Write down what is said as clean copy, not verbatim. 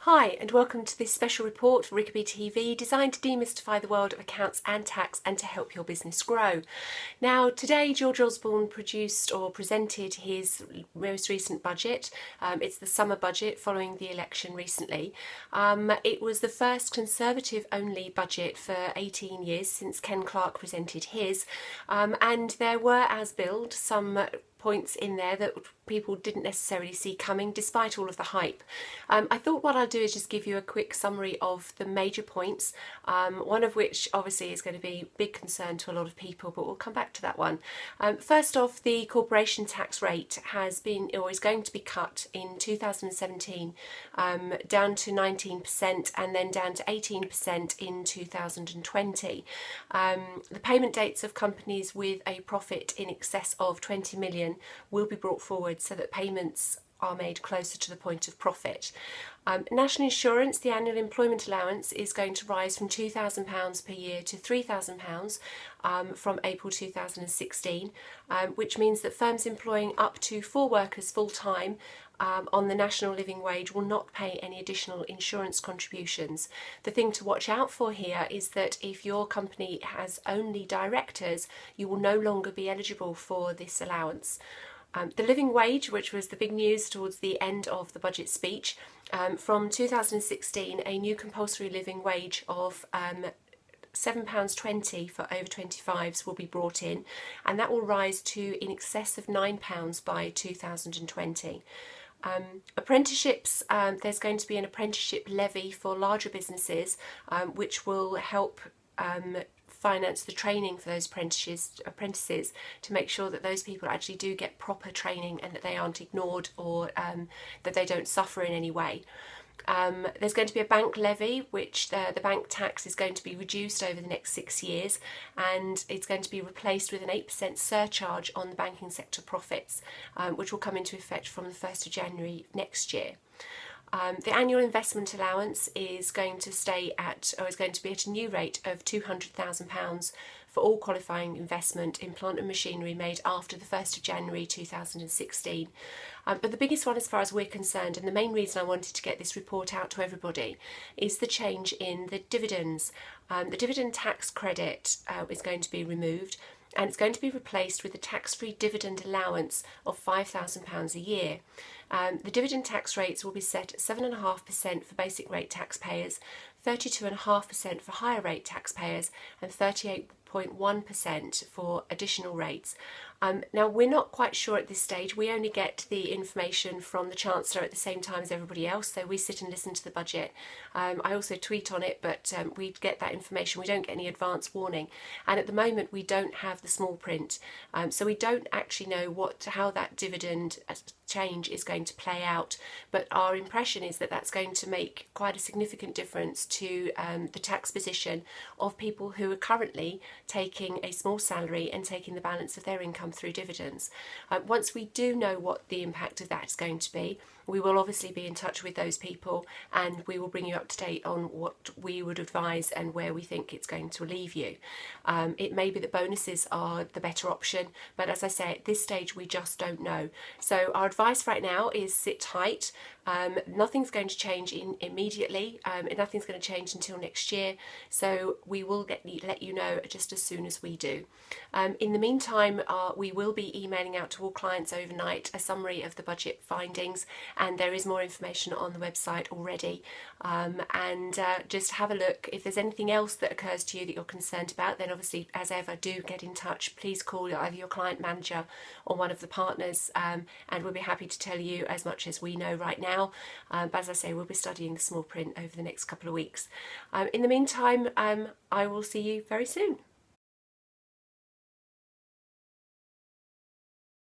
Hi and welcome to this special report for RickabyTV designed to demystify the world of accounts and tax and to help your business grow. Now today George Osborne produced or presented his most recent budget. It's the summer budget following the election recently. It was the first Conservative only budget for 18 years since Ken Clarke presented his, and there were, as billed, some points in there that people didn't necessarily see coming despite all of the hype. I thought what I'll do is just give you a quick summary of the major points, one of which obviously is going to be a big concern to a lot of people, but we'll come back to that one. First off, the corporation tax rate has been or is going to be cut in 2017 down to 19% and then down to 18% in 2020. The payment dates of companies with a profit in excess of 20 million will be brought forward so that payments are made closer to the point of profit. National insurance, the annual employment allowance is going to rise from £2,000 per year to £3,000 from April 2016, which means that firms employing up to 4 workers full-time on the national living wage will not pay any additional insurance contributions. The thing to watch out for here is that if your company has only directors, you will no longer be eligible for this allowance. The living wage, which was the big news towards the end of the budget speech, from 2016 a new compulsory living wage of £7.20 for over 25s will be brought in, and that will rise to in excess of £9 by 2020. Apprenticeships, there's going to be an apprenticeship levy for larger businesses which will help finance the training for those apprentices to make sure that those people actually do get proper training and that they aren't ignored or that they don't suffer in any way. There's going to be a bank levy, which the bank tax is going to be reduced over the next 6 years, and it's going to be replaced with an 8% surcharge on the banking sector profits, which will come into effect from the 1st of January next year. The annual investment allowance is going to be at a new rate of £200,000 for all qualifying investment in plant and machinery made after the 1st of January 2016. But the biggest one as far as we're concerned, and the main reason I wanted to get this report out to everybody, is the change in the dividends. The dividend tax credit is going to be removed, and it's going to be replaced with a tax-free dividend allowance of £5,000 a year. The dividend tax rates will be set at 7.5% for basic rate taxpayers, 32.5% for higher rate taxpayers, and 38.1% for additional rates. Now, we're not quite sure at this stage. We only get the information from the Chancellor at the same time as everybody else, so we sit and listen to the budget. I also tweet on it, but we get that information. We don't get any advance warning, and at the moment we don't have the small print, so we don't actually know how that dividend change is going to play out, but our impression is that that's going to make quite a significant difference to the tax position of people who are currently taking a small salary and taking the balance of their income through dividends. Once we do know what the impact of that is going to be, we will obviously be in touch with those people and we will bring you up to date on what we would advise and where we think it's going to leave you. It may be that bonuses are the better option, but as I say, at this stage we just don't know. So our advice right now is sit tight. Nothing's going to change immediately, nothing's going to change until next year, so we will let you know just as soon as we do. In the meantime, we will be emailing out to all clients overnight a summary of the budget findings, and there is more information on the website already, and just have a look. If there's anything else that occurs to you that you're concerned about, then obviously, as ever, do get in touch. Please call either your client manager or one of the partners, and we'll be happy to tell you as much as we know right now. But as I say, we'll be studying the small print over the next couple of weeks. In the meantime, I will see you very soon.